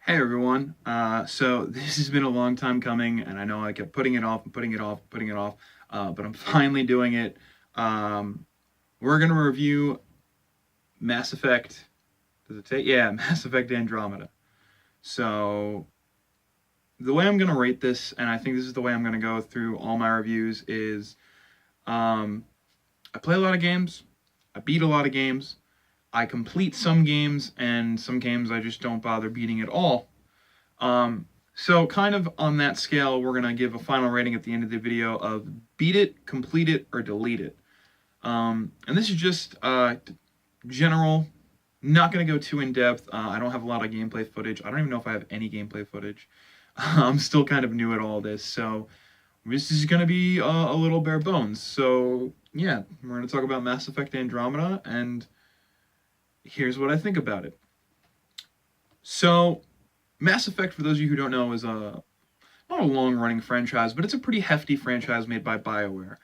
Hey everyone. So this has been a long time coming, and I know I kept putting it off and putting it off, putting it off, but I'm finally doing it. Um, we're gonna review Mass Effect. Does it say? Yeah, Mass Effect Andromeda. So the way I'm gonna rate this, and I think this is the way I'm gonna go through all my reviews, is um, I play a lot of games, I beat a lot of games, I complete some games, and some games I just don't bother beating at all. Um, so kind of on that scale, we're gonna give a final rating at the end of the video of beat it, complete it, or delete it. And this is just general. Not gonna go too in depth. I don't have a lot of gameplay footage. I don't even know if I have any gameplay footage. I'm still kind of new at all this, so this is gonna be a little bare bones. So yeah, we're gonna talk about Mass Effect Andromeda, and here's what I think about it. So Mass Effect, for those of you who don't know, is not a long running franchise, but it's a pretty hefty franchise made by Bioware.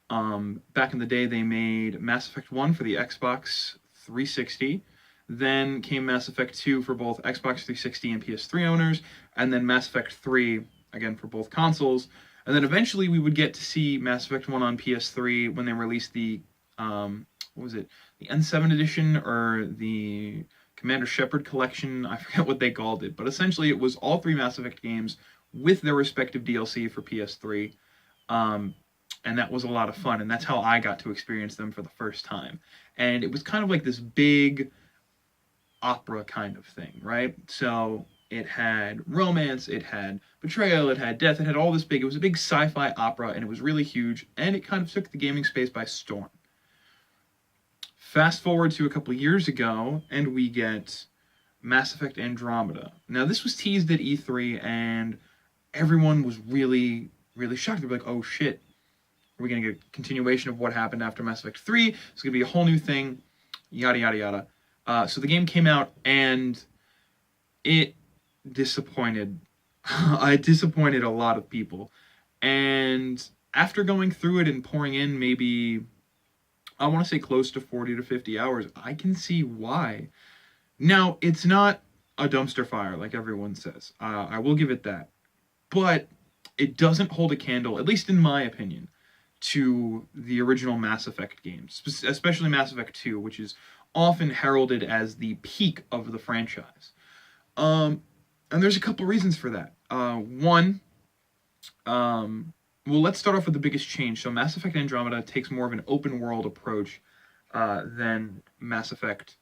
Back in the day, they made Mass Effect 1 for the Xbox 360. Then came Mass Effect 2 for both Xbox 360 and PS3 owners, and then Mass Effect 3, again, for both consoles. And then eventually we would get to see Mass Effect 1 on PS3 when they released the, what was it, the N7 edition or the Commander Shepard collection. I forget what they called it, but essentially it was all three Mass Effect games with their respective DLC for PS3. Um, and that was a lot of fun, and that's how I got to experience them for the first time. And it was kind of like this big opera kind of thing, right? So it had romance, it had betrayal, it had death, it had all this big. It was a big sci-fi opera, and it was really huge, and it kind of took the gaming space by storm. Fast forward to a couple years ago, and we get Mass Effect Andromeda. Now, this was teased at E3, and everyone was really, really shocked. They were like, oh shit, are we going to get a continuation of what happened after Mass Effect 3? It's going to be a whole new thing, yada, yada, yada. So the game came out, and it disappointed. It disappointed a lot of people. And after going through it and pouring in maybe, I want to say close to 40 to 50 hours, I can see why. Now, it's not a dumpster fire like everyone says. I will give it that. But it doesn't hold a candle, at least in my opinion, to the original Mass Effect games, especially Mass Effect 2, which is often heralded as the peak of the franchise. And there's a couple reasons for that. One, well, let's start off with the biggest change. So Mass Effect Andromeda takes more of an open world approach than Mass Effect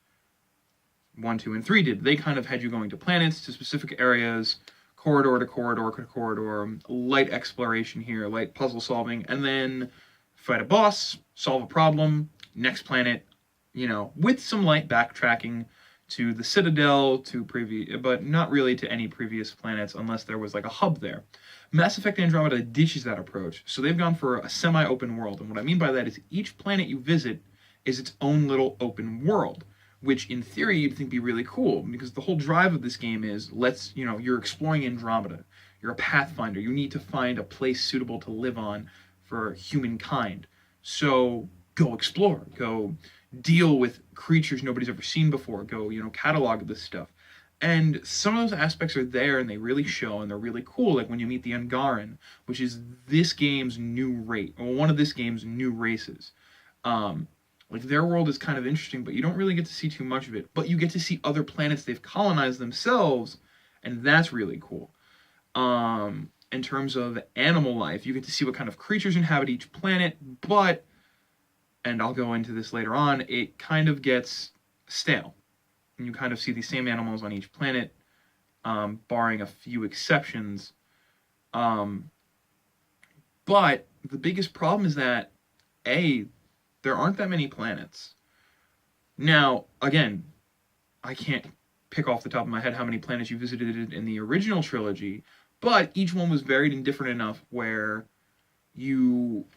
1, 2, and 3 did. They kind of had you going to planets, to specific areas, corridor to corridor to corridor, light exploration here, light puzzle solving, and then fight a boss, solve a problem, next planet, with some light backtracking to the Citadel, to previous, but not really to any previous planets unless there was like a hub there. Mass Effect Andromeda ditches that approach, so they've gone for a semi-open world, and what I mean by that is each planet you visit is its own little open world, which in theory you'd think be really cool, because the whole drive of this game is you're exploring Andromeda. You're a pathfinder. You need to find a place suitable to live on for humankind. So go explore. Go deal with creatures nobody's ever seen before. Go, catalog this stuff. And some of those aspects are there and they really show and they're really cool. Like when you meet the Angaran, which is this game's new race, or one of this game's new races. Like their world is kind of interesting, but you don't really get to see too much of it. But you get to see other planets they've colonized themselves, and that's really cool. In terms of animal life, you get to see what kind of creatures inhabit each planet, but, and I'll go into this later on, it kind of gets stale. And you kind of see the same animals on each planet, barring a few exceptions. But the biggest problem is that, there aren't that many planets. Now, again, I can't pick off the top of my head how many planets you visited in the original trilogy, but each one was varied and different enough where you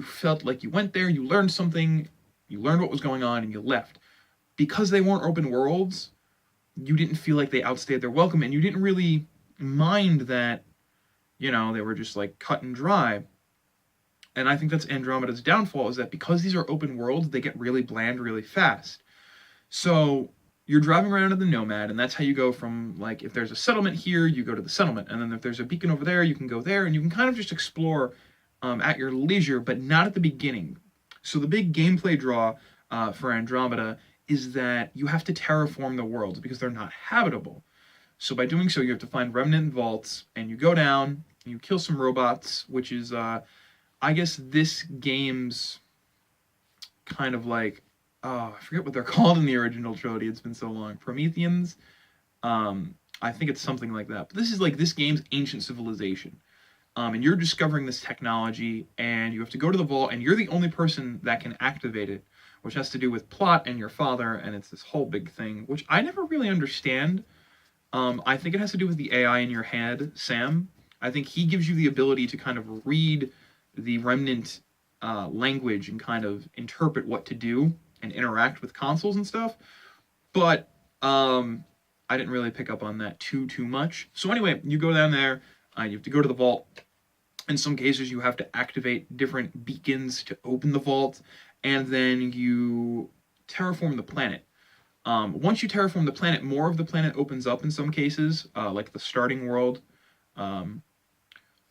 felt like you went there, you learned something, you learned what was going on, and you left. Because they weren't open worlds, you didn't feel like they outstayed their welcome, and you didn't really mind that, they were just like cut and dry. And I think that's Andromeda's downfall, is that because these are open worlds, they get really bland really fast. So, you're driving around in the Nomad, and that's how you go from, like, if there's a settlement here, you go to the settlement, and then if there's a beacon over there, you can go there, and you can kind of just explore at your leisure, but not at the beginning. So the big gameplay draw for Andromeda is that you have to terraform the worlds because they're not habitable. So by doing so, you have to find remnant vaults, and you go down, and you kill some robots, which is, I guess, this game's kind of like, I forget what they're called in the original trilogy. It's been so long. Prometheans. I think it's something like that. But this is like this game's ancient civilization. And you're discovering this technology, and you have to go to the vault, and you're the only person that can activate it, which has to do with plot and your father, and it's this whole big thing, which I never really understand. I think it has to do with the AI in your head, Sam. I think he gives you the ability to kind of read the remnant language and kind of interpret what to do and interact with consoles and stuff. But I didn't really pick up on that too much. So anyway, you go down there, you have to go to the vault. In some cases, you have to activate different beacons to open the vault, and then you terraform the planet. Once you terraform the planet, more of the planet opens up in some cases, like the starting world.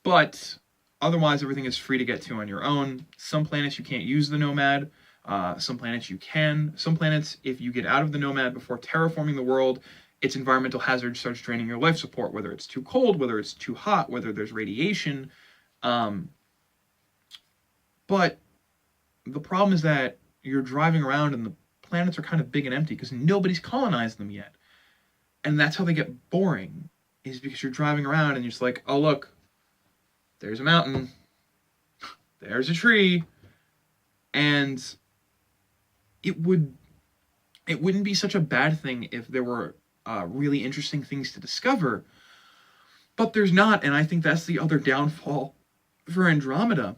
But otherwise, everything is free to get to on your own. Some planets you can't use the Nomad. Some planets you can. Some planets, if you get out of the Nomad before terraforming the world, its environmental hazard starts draining your life support, whether it's too cold, whether it's too hot, whether there's radiation. But the problem is that you're driving around and the planets are kind of big and empty because nobody's colonized them yet. And that's how they get boring, is because you're driving around and you're just like, oh, look, there's a mountain, there's a tree, and it wouldn't be such a bad thing if there were really interesting things to discover, but there's not, and I think that's the other downfall for Andromeda,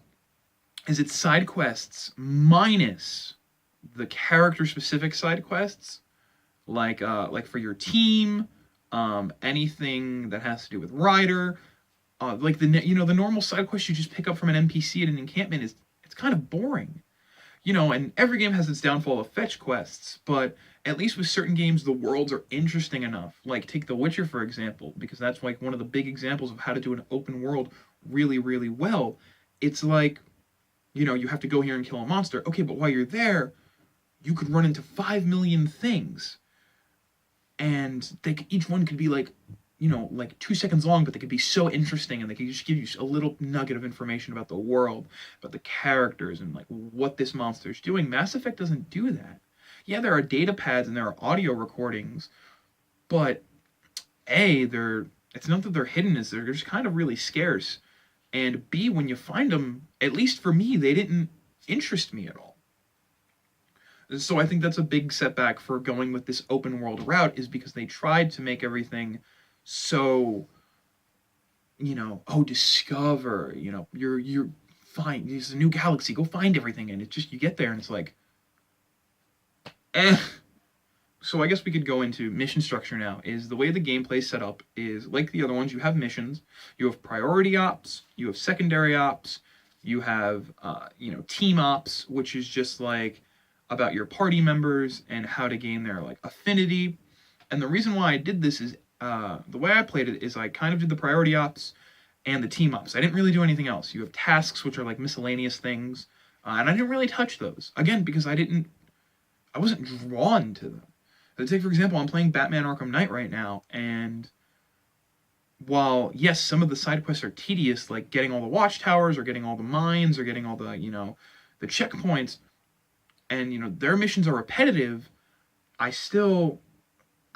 is its side quests minus the character-specific side quests, like for your team, anything that has to do with Ryder, like the normal side quests you just pick up from an NPC at an encampment it's kind of boring, and every game has its downfall of fetch quests, but at least with certain games the worlds are interesting enough. Like take The Witcher for example, because that's like one of the big examples of how to do an open world really, really well. It's like, you have to go here and kill a monster. Okay, but while you're there, you could run into 5 million things. And each one could be like 2 seconds long, but they could be so interesting, and they could just give you a little nugget of information about the world, about the characters, and like what this monster is doing. Mass Effect doesn't do that. Yeah, there are data pads and there are audio recordings, but it's not that they're hidden, is they're just kind of really scarce. And B, when you find them, at least for me, they didn't interest me at all. So I think that's a big setback for going with this open world route, is because they tried to make everything so, discover, you're fine. There's a new galaxy, go find everything. And it's just, you get there and it's like, So I guess we could go into mission structure now. Is the way the gameplay set up is like the other ones. You have missions, you have priority ops, you have secondary ops, you have, team ops, which is just like about your party members and how to gain their like affinity. And the reason why I did this is, the way I played it is I kind of did the priority ops and the team ops. I didn't really do anything else. You have tasks, which are like miscellaneous things, and I didn't really touch those. Again, because I wasn't drawn to them. Take, for example, I'm playing Batman Arkham Knight right now, and while, yes, some of the side quests are tedious, like getting all the watchtowers, or getting all the mines, or getting all the, the checkpoints, and, their missions are repetitive, I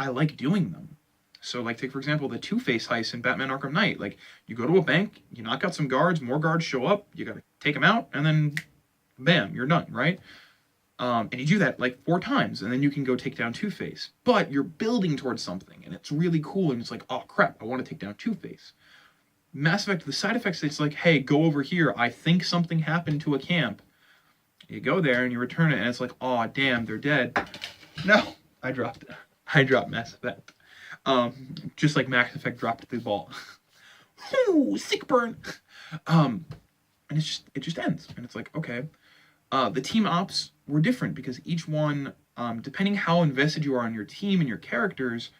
like doing them. So, like, take, for example, the Two-Face heist in Batman Arkham Knight. Like, you go to a bank, you knock out some guards, more guards show up, you gotta take them out, and then, bam, you're done, right? And you do that like 4 times, and then you can go take down Two-Face. But you're building towards something, and it's really cool, and it's like, oh crap, I want to take down Two-Face. Mass Effect, the side effects, it's like, hey, go over here, I think something happened to a camp. You go there, and you return it, and it's like, oh damn, they're dead. No, I dropped Mass Effect. Just like Mass Effect dropped the ball. Ooh, sick burn! And it just ends, and it's like, okay. The team ops were different because each one depending how invested you are on your team and your characters,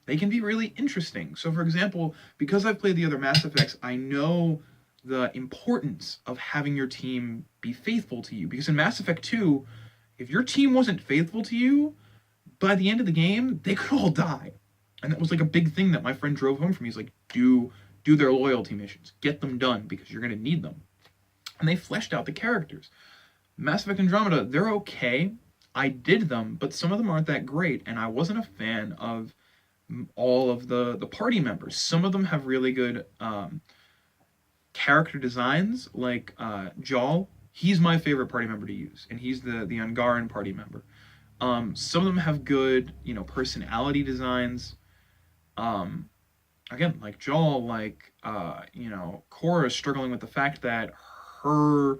they can be really interesting. So, for example, because I've played the other Mass Effects, I know the importance of having your team be faithful to you. Because in Mass Effect 2, if your team wasn't faithful to you, by the end of the game, they could all die. And that was like a big thing that my friend drove home for me. He's like, do their loyalty missions. Get them done because you're going to need them. And they fleshed out the characters. Mass Effect Andromeda, they're okay. I did them, but some of them aren't that great. And I wasn't a fan of all of the party members. Some of them have really good character designs, like Jal. He's my favorite party member to use, and he's the Ungaran party member. Some of them have good, personality designs. Again, like Jal, like Cora is struggling with the fact that her,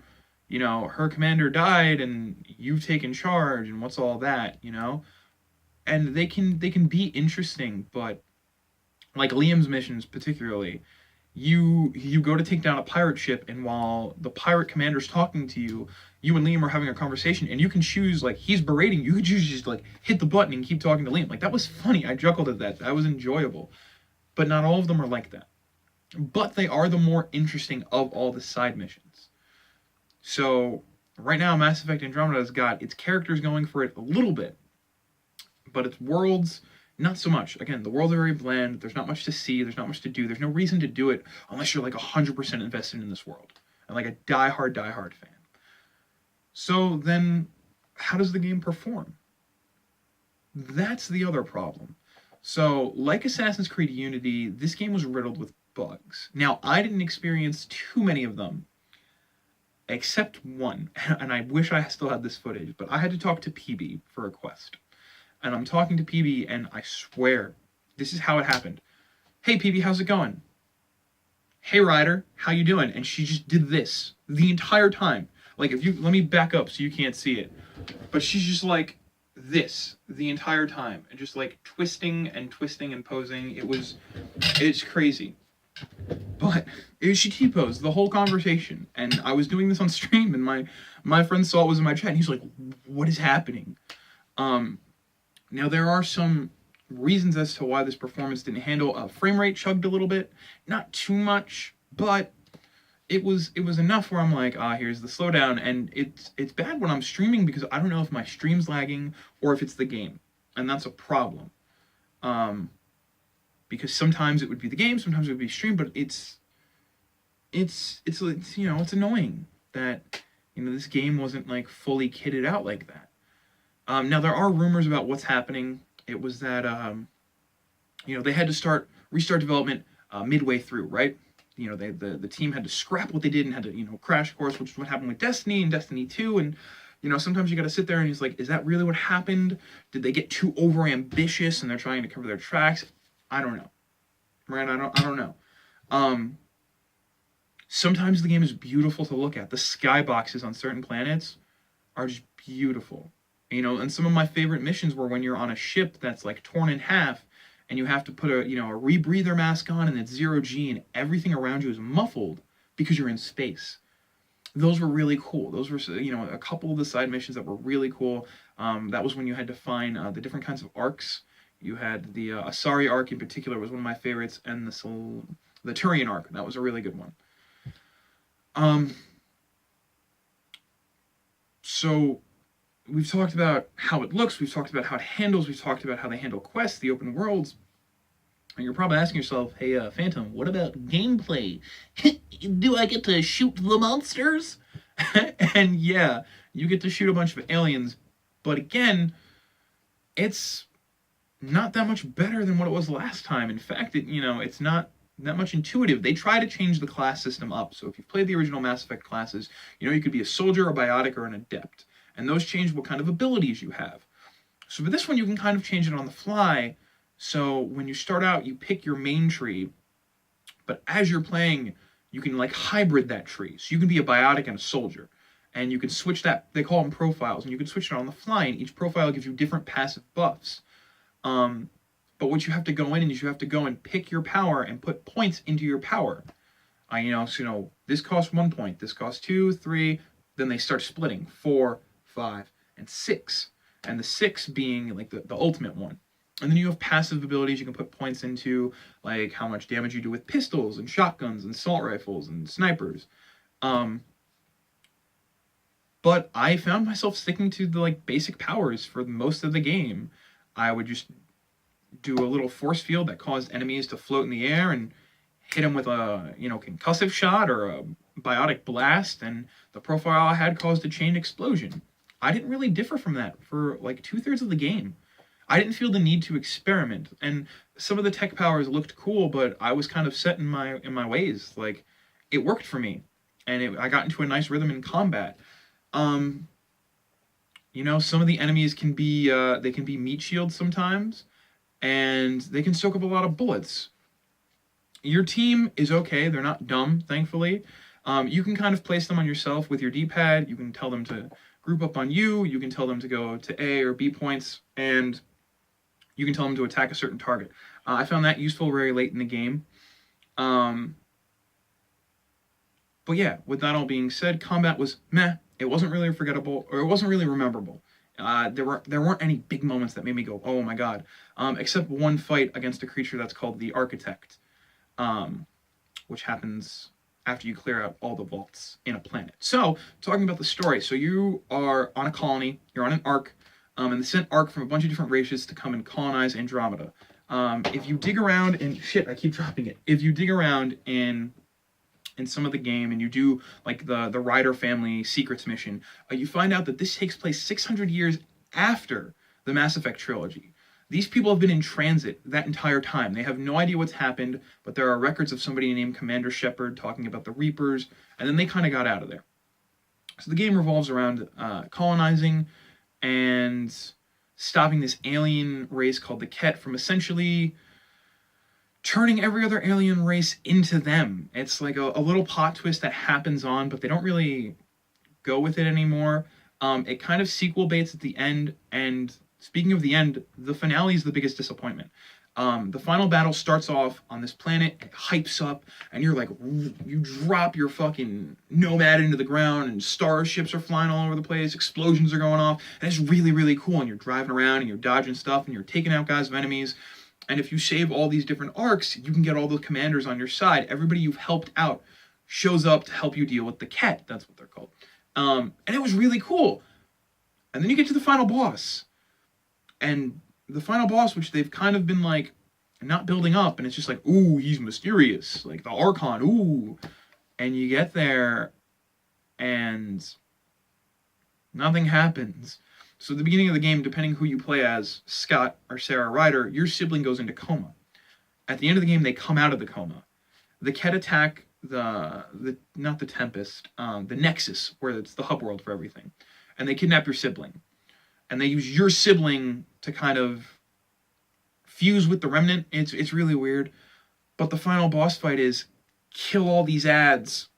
her commander died, and you've taken charge, and what's all that, and they can be interesting, but like Liam's missions particularly, you go to take down a pirate ship, and while the pirate commander's talking to you, you and Liam are having a conversation, and you can choose, like, he's berating you, could choose just like hit the button and keep talking to Liam. Like, that was funny. I chuckled at that. That was enjoyable. But not all of them are like that. But they are the more interesting of all the side missions. So right now, Mass Effect Andromeda's got its characters going for it a little bit, but its worlds, not so much. Again, the worlds are very bland. There's not much to see. There's not much to do. There's no reason to do it unless you're like 100% invested in this world and like a die-hard fan. So then, how does the game perform? That's the other problem. So, like Assassin's Creed Unity, this game was riddled with bugs. Now, I didn't experience too many of them, except one, and I wish I still had this footage, but I had to talk to PB for a quest. And I'm talking to PB, and I swear, this is how it happened. Hey, PB, how's it going? Hey, Ryder, how you doing? And she just did this the entire time. Like, let me back up so you can't see it. But she's just like this the entire time. And just like twisting and posing. It's crazy. But she T-posed the whole conversation. And I was doing this on stream, and my friend saw it was in my chat, and he's like, what is happening? Now, there are some reasons as to why this performance didn't handle. Frame rate chugged a little bit. Not too much, but it was enough where I'm like, here's the slowdown. And it's bad when I'm streaming because I don't know if my stream's lagging or if it's the game. And that's a problem. Because sometimes it would be the game, sometimes it would be stream, but it's annoying that, this game wasn't like fully kitted out like that. Now, there are rumors about what's happening. It was that, they had to restart development midway through, right? The team had to scrap what they did and had to, crash course, which is what happened with Destiny and Destiny 2. And, sometimes you got to sit there and he's like, is that really what happened? Did they get too overambitious and they're trying to cover their tracks? I don't know. Right? I don't know. Sometimes the game is beautiful to look at. The skyboxes on certain planets are just beautiful. And some of my favorite missions were when you're on a ship that's like torn in half and you have to put a rebreather mask on and it's 0G and everything around you is muffled because you're in space. Those were really cool. Those were, a couple of the side missions that were really cool. That was when you had to find the different kinds of arcs. You had the Asari arc in particular was one of my favorites, and the Turian arc. That was a really good one. So we've talked about how it looks, we've talked about how it handles, we've talked about how they handle quests, the open worlds. And you're probably asking yourself, hey, Phantom, what about gameplay? Do I get to shoot the monsters? And yeah, you get to shoot a bunch of aliens. But again, it's not that much better than what it was last time. In fact, it's not that much intuitive. They try to change the class system up. So if you've played the original Mass Effect classes, you could be a soldier, a biotic, or an adept. And those change what kind of abilities you have. So for this one, you can kind of change it on the fly. So when you start out, you pick your main tree. But as you're playing, you can like hybrid that tree. So you can be a biotic and a soldier. And you can switch that, they call them profiles. And you can switch it on the fly. And each profile gives you different passive buffs. But what you have to go in is you have to go and pick your power and put points into your power. This costs 1 point. This costs 2, 3. Then they start splitting 4, 5, and 6. and the 6 being like the ultimate one. And then you have passive abilities you can put points into, like how much damage you do with pistols and shotguns and assault rifles and snipers. But I found myself sticking to the like basic powers for most of the game. I would just do a little force field that caused enemies to float in the air and hit them with a concussive shot or a biotic blast, and the profile I had caused a chain explosion. I didn't really differ from that for like 2/3 of the game. I didn't feel the need to experiment, and some of the tech powers looked cool, but I was kind of set in my ways. Like, it worked for me, and I got into a nice rhythm in combat. Some of the enemies can be they can be meat shields sometimes, and they can soak up a lot of bullets. Your team is okay; they're not dumb, thankfully. You can kind of place them on yourself with your D-pad. You can tell them to group up on you. You can tell them to go to A or B points, and you can tell them to attack a certain target. I found that useful very late in the game. But yeah, with that all being said, combat was meh. It wasn't really forgettable, or it wasn't really rememberable. There weren't any big moments that made me go, oh my god, except one fight against a creature that's called the Architect, which happens after you clear out all the vaults in a planet. So, talking about the story, so you are on a colony, you're on an ark, and they sent ark from a bunch of different races to come and colonize Andromeda. If you dig around in I keep dropping it. If you dig around in some of the game and you do like the Ryder family secrets mission, you find out that this takes place 600 years after the Mass Effect trilogy. These people have been in transit that entire time. They have no idea what's happened, but there are records of somebody named Commander Shepard talking about the Reapers, and then they kind of got out of there. So the game revolves around colonizing and stopping this alien race called the Ket from essentially turning every other alien race into them. It's like a little plot twist that happens on, but they don't really go with it anymore. It kind of sequel baits at the end, and speaking of the end, the finale is the biggest disappointment. The final battle starts off on this planet, it hypes up, and you're like, you drop your fucking nomad into the ground, and starships are flying all over the place, explosions are going off, and it's really, really cool, and you're driving around, and you're dodging stuff, and you're taking out guys of enemies, and if you save all these different arcs, you can get all the commanders on your side. Everybody you've helped out shows up to help you deal with the Ket, that's what they're called. And it was really cool. And then you get to the final boss, and the final boss, which they've kind of been like not building up, and it's just like, ooh, he's mysterious, like the Archon, ooh. And you get there, and nothing happens. So at the beginning of the game, depending who you play as, Scott or Sarah Ryder, your sibling goes into coma. At the end of the game, they come out of the coma. The Ket attack not the Tempest, the Nexus, where it's the hub world for everything, and they kidnap your sibling. And they use your sibling to kind of fuse with the Remnant. It's really weird. But the final boss fight is kill all these ads,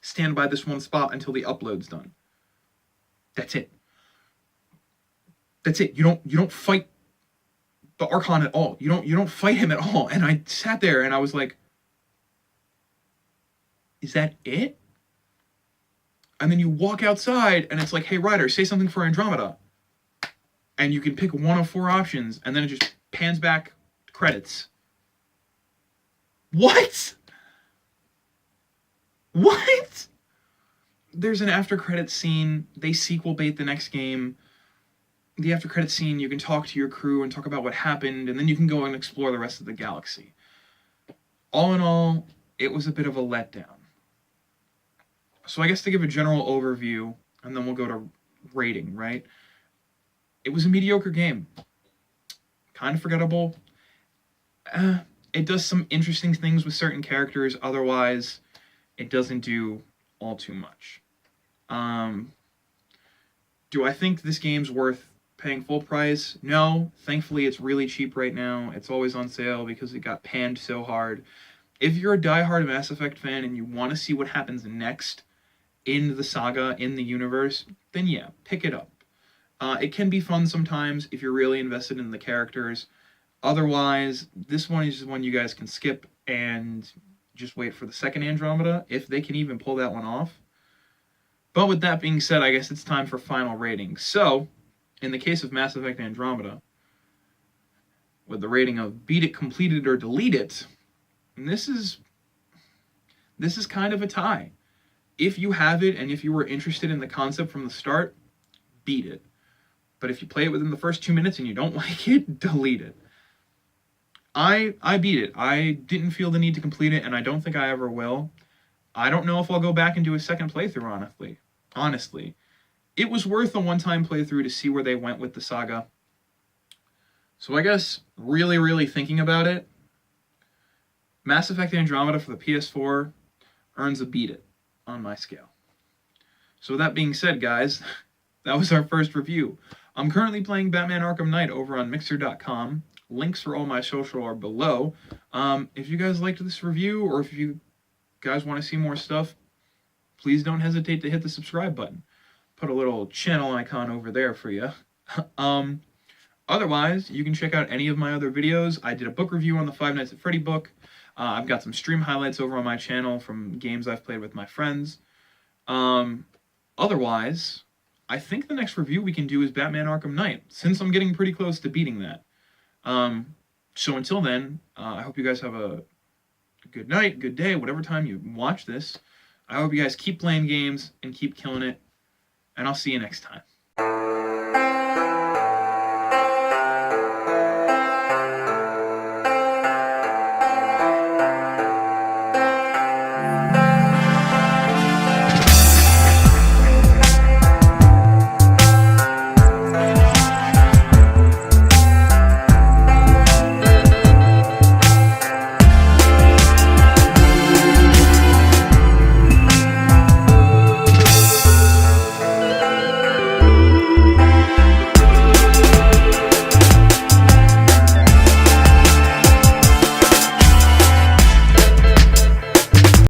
stand by this one spot until the upload's done. That's it. That's it. You don't fight the Archon at all. You don't fight him at all. And I sat there and I was like, is that it? And then you walk outside and it's like, hey Ryder, say something for Andromeda. And you can pick one of 4 options, and then it just pans back to credits. What? What? There's an after credits scene. They sequel bait the next game. The after credits scene, you can talk to your crew and talk about what happened, and then you can go and explore the rest of the galaxy. All in all, it was a bit of a letdown. So I guess to give a general overview, and then we'll go to rating, right? It was a mediocre game. Kind of forgettable. It does some interesting things with certain characters. Otherwise, it doesn't do all too much. Do I think this game's worth paying full price? No. Thankfully, it's really cheap right now. It's always on sale because it got panned so hard. If you're a diehard Mass Effect fan and you want to see what happens next in the saga, in the universe, then yeah, pick it up. It can be fun sometimes if you're really invested in the characters. Otherwise, this one is just one you guys can skip and just wait for the second Andromeda, if they can even pull that one off. But with that being said, I guess it's time for final rating. So, in the case of Mass Effect Andromeda, with the rating of beat it, complete it, or delete it, and this is kind of a tie. If you have it and if you were interested in the concept from the start, beat it. But if you play it within the first 2 minutes and you don't like it, delete it. I beat it. I didn't feel the need to complete it, and I don't think I ever will. I don't know if I'll go back and do a second playthrough, honestly. It was worth a one-time playthrough to see where they went with the saga. So I guess, really, really thinking about it, Mass Effect Andromeda for the PS4 earns a beat it on my scale. So with that being said, guys, that was our first review. I'm currently playing Batman Arkham Knight over on Mixer.com. Links for all my social are below. If you guys liked this review, or if you guys want to see more stuff, please don't hesitate to hit the subscribe button. Put a little channel icon over there for you. Otherwise, you can check out any of my other videos. I did a book review on the Five Nights at Freddy book. I've got some stream highlights over on my channel from games I've played with my friends. Otherwise, I think the next review we can do is Batman Arkham Knight, since I'm getting pretty close to beating that. So until then, I hope you guys have a good night, good day, whatever time you watch this. I hope you guys keep playing games and keep killing it, and I'll see you next time.